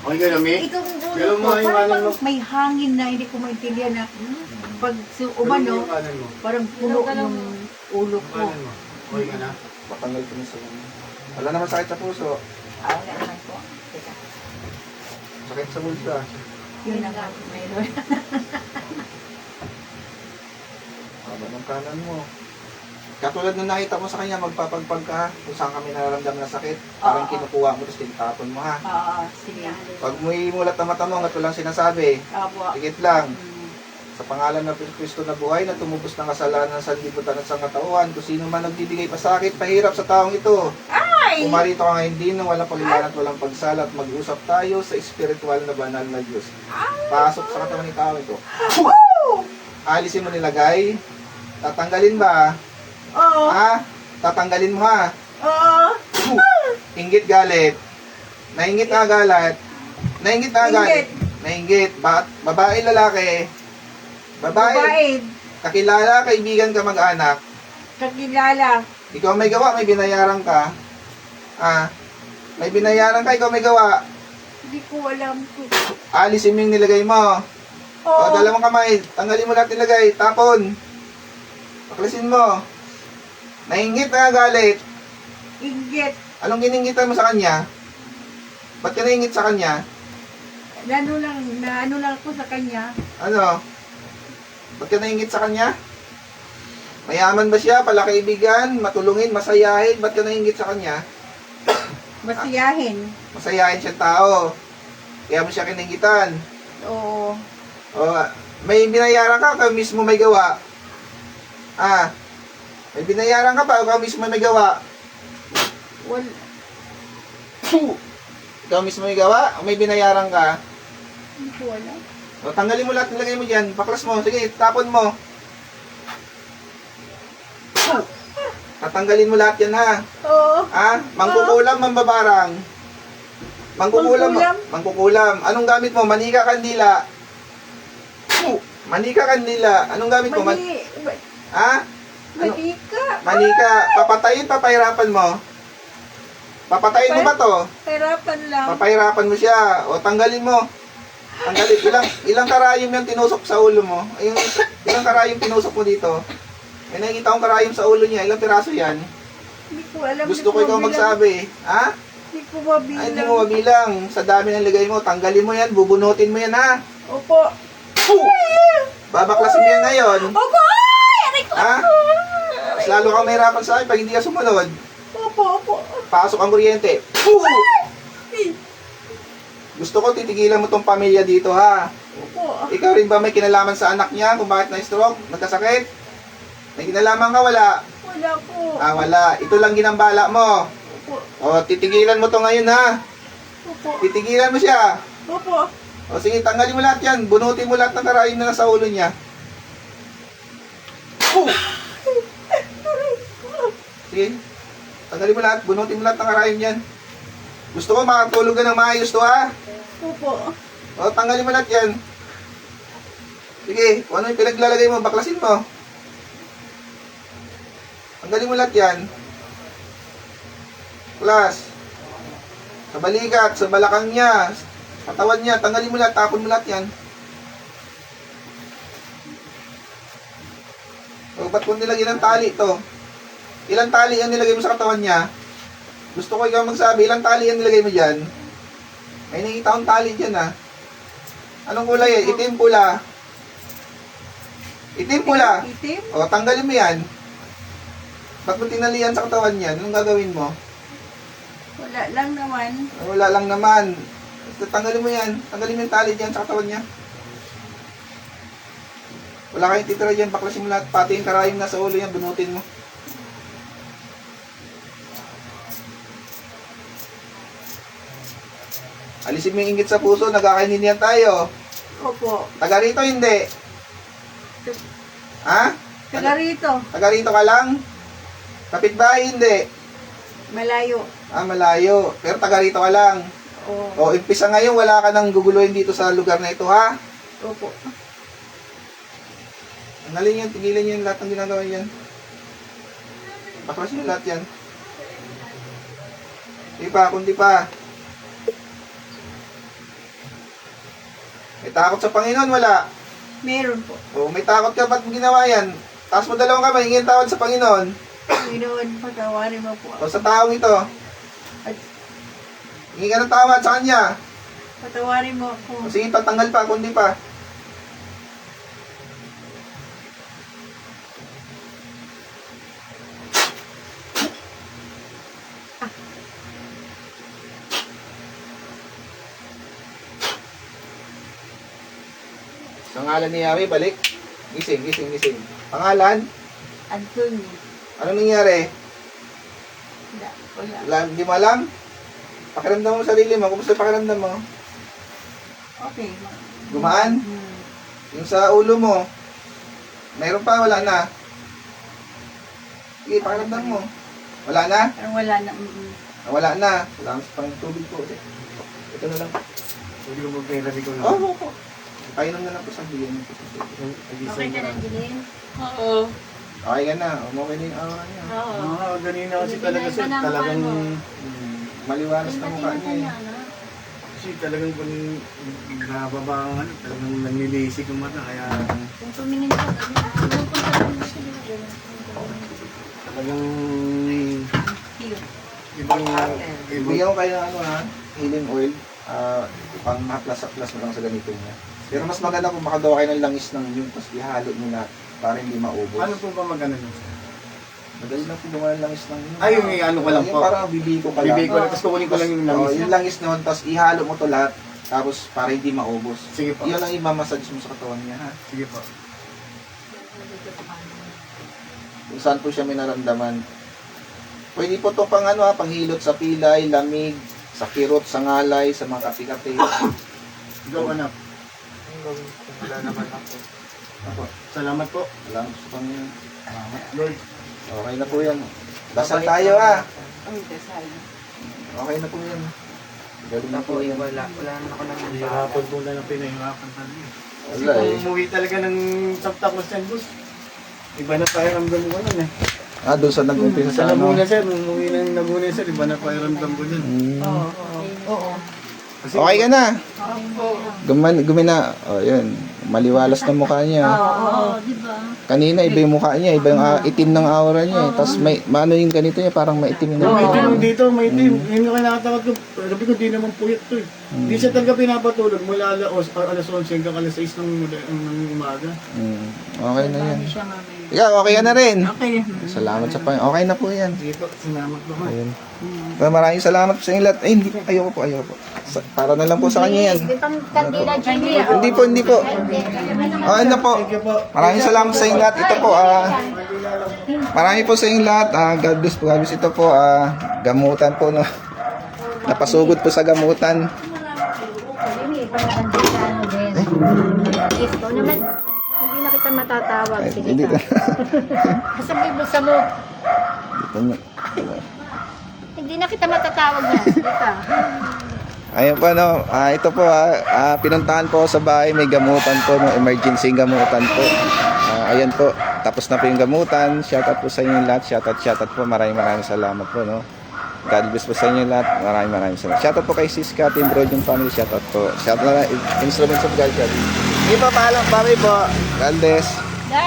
Okay ka namin? Itong ulo Galaw ko, mo yung parang kanan mo. may hangin na hindi ko maintindihan na pag umano, Yung kanan mo. parang puno yung ulo Yung ko. kanan mo. Okay ka na? Patanggal ko na sa mga. Wala naman sakit sa puso. Ah, wala naman po. Teka, Sakit sa bulsa. yun na nga, mayroon. Haba ng kanan mo. Katulad nung nakita mo sa kanya, magpapagpag ka kung saan kami nararamdaman na sakit. Parang Oo. kinukuha mo, tapos tinatapon mo ha. Oo, sige. Pag may mulat na mata mo, nga lang sinasabi. Opo. Tikit lang. Mm. Sa pangalan ng Kristo na buhay na tumubos ng kasalanan sa libutan at sa katauhan, kung sino man nagbibigay pasakit, pahirap sa taong ito. Ay! Pumarito ka ngayon din ng walang paliwanat at walang pagsala at mag-usap tayo sa espiritual na banal na Diyos. Pasok sa katawan ng tao ito. Alisin mo nilagay. Tatanggalin ba? Oo. Ha? Tatanggalin mo ha? Oo. Inggit galit. Nainggit na galit. Nainggit na galit. Nainggit. Babae, lalaki. Babae. Babae. Kakilala, kaibigan ka, mag-anak. Kakilala. Ikaw may gawa, may binayaran ka. Ah, may binayaran ka, ikaw may gawa. Hindi ko alam po. Alisin mo yung nilagay mo. Oo. O, dalawang kamay. Tanggalin mo lahat nilagay. Tapon. Paklasin mo. Nainggit na galit. Inggit. Anong gininggitan mo sa kanya? Ba't ka nainggit sa kanya? Ano lang ako sa kanya. Ano? Ba't ka nainggit sa kanya? Mayaman ba siya? Palakaibigan? Matulungin? Masayahin? Ba't ka nainggit sa kanya? Masiyahin. Masayahin siyang tao. Kaya mo siya kininggitan. Oo. O, may binayaran ka, ikaw mismo may gawa. Ah, may binayaran ka pa, ikaw mismo may gawa. Wal. Ikaw mismo may gawa, o may binayaran ka. Hindi ko alam. O, tanggalin mo lahat, nilagay mo dyan, baklas mo, sige, tapon mo. Tatanggalin mo lahat yan ha. Oo. Ha? Mangkukulam, mambabarang. Mangkukulam. Mangkukulam? Mangkukulam. Anong gamit mo? Manika, kandila. Manika, kandila. Anong gamit mo? Ha? Ano? Manika. Manika. Papatayin, papahirapan mo. Papatayin mo ba to? Hirapan lang. Papahirapan mo siya. O, tanggalin mo. Tanggalin. Ilang karayom yung tinusok sa ulo mo? Yung, ilang karayom tinusok mo dito? May nakikita akong karayom sa ulo niya. Ilang piraso yan? Hindi ko alam. Gusto ko ikaw magsabi. Ha? Hindi ko mabilang. Ay, hindi mo mabilang. Sa dami ng ligay mo, tanggalin mo yan, bubunutin mo yan, ha? Opo. Babaklasin mo yan ngayon. Opo! Aray ko! Ha? Mas lalo kang mahirapan sa akin pag hindi ka sumunod. Opo, opo. Pasok ang kuryente. Gusto ko titigilan mo tong pamilya dito, ha? Opo. Ikaw rin ba may kinalaman sa anak niya kung bakit na-stroke? Nagkasakit? May kinalaman ka, wala? Wala po. Ah, wala. Ito lang ginambala mo. Opo. O, titigilan mo to ngayon, ha? Opo. Titigilan mo siya. Opo. O sige, tanggalin mo lahat yan. Bunutin mo lahat ng karayom na nasa ulo niya. Sige. Tanggalin mo lahat. Bunutin mo lahat ng karayom niyan. Gusto ko makatulog ka ng maayos to, ha? Opo. O, tanggalin mo lahat yan. Sige, kung ano yung pinaglalagay mo, baklasin mo. Tanggalin mo lahat yan. Plus, sa balikat, sa balakang niya, katawan niya, tanggalin mo lahat, tapon mo lahat yan. O, ba't kung nilagyan ng tali ito? Ilang tali ang nilagay mo sa katawan niya? Gusto ko ikaw magsabi, ilang tali ang nilagay mo dyan? May nakita akong tali dyan, ha? Anong kulay yan? Itim, pula? Itim, pula? Itim? O, tanggalin mo yan. Ba't mo tinalian sa katawan niyan? Anong gagawin mo? Wala lang naman. Wala lang naman. Tanggalin mo yan. Tanggalin mo yung tali dyan sa katawan niya. Wala kayong titira dyan. Baklasin mo lahat. Pati yung karayom na sa ulo yan. Bunutin mo. Alisin mo yung inggit sa puso. Nagkakaininian tayo. Opo. Taga rito hindi. Ha? Taga rito. Taga rito ka lang? Kapitbahay hindi. Malayo. Ah, malayo. Pero taga rito ka lang. Oo. O, impisa ngayon, wala ka nang guguluhin dito sa lugar na ito, ha? Opo. Tanggalin yan, tigilan yan, lahat ng ginagawa yan. Baklasin mo lahat yan. Di pa, kundi pa. May takot sa Panginoon, wala. Meron po. O, may takot ka, ba't mo ginawa yan? Taas mo dalawang kamay, hingin tawad sa Panginoon. Panginoon, patawarin mo po O, ako. sa taong ito, At hingin ka ng tawad sa kanya. patawarin mo O, ako. sige, tatanggal pa, kundi pa. Sa ngalan ni Yahweh, balik. Gising, gising, gising. Pangalan? Antonio. Anong nangyari? Wala. Hindi mo alam? Pakiramdam mo sa sarili mo. Kumusta pakiramdam mo? Okay. Gumaan? Hmm. Yung sa ulo mo. Mayroon pa, wala na. Sige, pakiramdam mo. Wala na? Parang wala na. Wala na. Salamat sa Panginoon tubig po. Ito na lang. Hindi ko magperabi ko na. Oo, oo. Painom na lang po sa bigyan niyo. Okay ka na, Jeline? Oo. Okay ka na. Okay na yung aura niya. Oo. Ganina kasi talaga sir, talagang Maliwalas na mukha niya eh. kasi talagang kung nababa ang ano, talagang nanlilisik yung mata kaya Kung tumingin ka, talagang Cute. ibang Bigyan ko kayo ng ano ha, healing oil. Pang haplas-haplas mo lang sa ganito niya. Pero mas maganda kung makagawa kayo ng langis ng yun, tapos ihalo mo na para hindi maubos. ano po ba magana nun sir? Madali lang po gumawa ng langis ng yun. Ay, yung ano ko lang Yung po. parang bibiko ka lang. Bibig ko lang, tapos kukunin ko lang yung langis. Yung langis nun, tapos ihalo mo to lahat. Tapos para hindi maubos. Sige po. Yun ang imamassage mo sa katawan niya ha. Sige po. Kung saan po siya may naramdaman. Pwede po itong pang ano ha, panghilot sa pilay, lamig, sa kirot, sa ngalay, sa mga kape-kape. Go anak. Wala naman ako. Ako, Salamat po. salamat sa Panginoon. Lord. Okay na po yan. Dasal tayo ha. Ang dasal. Okay na po yan. Galing na po yan. Wala naman ako nang Hirapan po na lang pinahirapan talaga. Kasi Wala kung eh. umuwi talaga ng Santa Cruz and Bus, iba na tayo ramdam ko nun eh. Ah, doon sa nag-umpisa Sa sa ano. Laguna sir, nung umuwi ng Laguna sir, iba na tayo ramdam ko dun. Oo. Oo. Kasi, Okay ka na. Oo. Gumina. O, yun. Maliwalas na mukha niya. Oo. Di ba? Kanina, iba yung mukha niya. Iba yung itim ng aura niya. Tapos may, maano yung ganito niya, parang maitim yung May mukha. itim dito, may itim. Yun yung kinakatakot ko. Sabi ko, di naman puyat to eh. Di siya talaga pinapatulog mula alas 11 hanggang alas 6 ng umaga. Okay na yan. Paano siya mamaya? Ikaw, okay ka na rin. Okay. Salamat sa Panginoon. Okay na po yan. Sige po, sinamat ko. Ayun. Pero maraming salamat sa inyo lahat. Ay, hindi po. Ayoko po, ayoko po. Para na lang po sa kanya yan. Hindi po, hindi po. Okay na po. Thank you po. Maraming salamat sa inyo lahat. Ito po, marami po sa inyo lahat. God bless po, God bless. Ito po, gamutan po, no. Napasugod po sa gamutan. Ito naman, hindi na kita matatawag. Ay, Sige hindi ka. Sabi mo sa mo, Dito na. hindi na kita matatawag na. Sige ka. Ayun po, no. Ito po, pinuntahan po sa bahay. May gamutan po, no. Emergency gamutan po. Ayan po. Tapos na po yung gamutan. Shoutout po sa inyo lahat. Shoutout po. Maraming salamat po, no. God bless po sa inyo lahat. Maraming salamat. Shoutout po kay Siska, Team Broad, yung family. Shoutout po. Shoutout na Instruments of God. Hindi po, paalam. Bye po. God bless.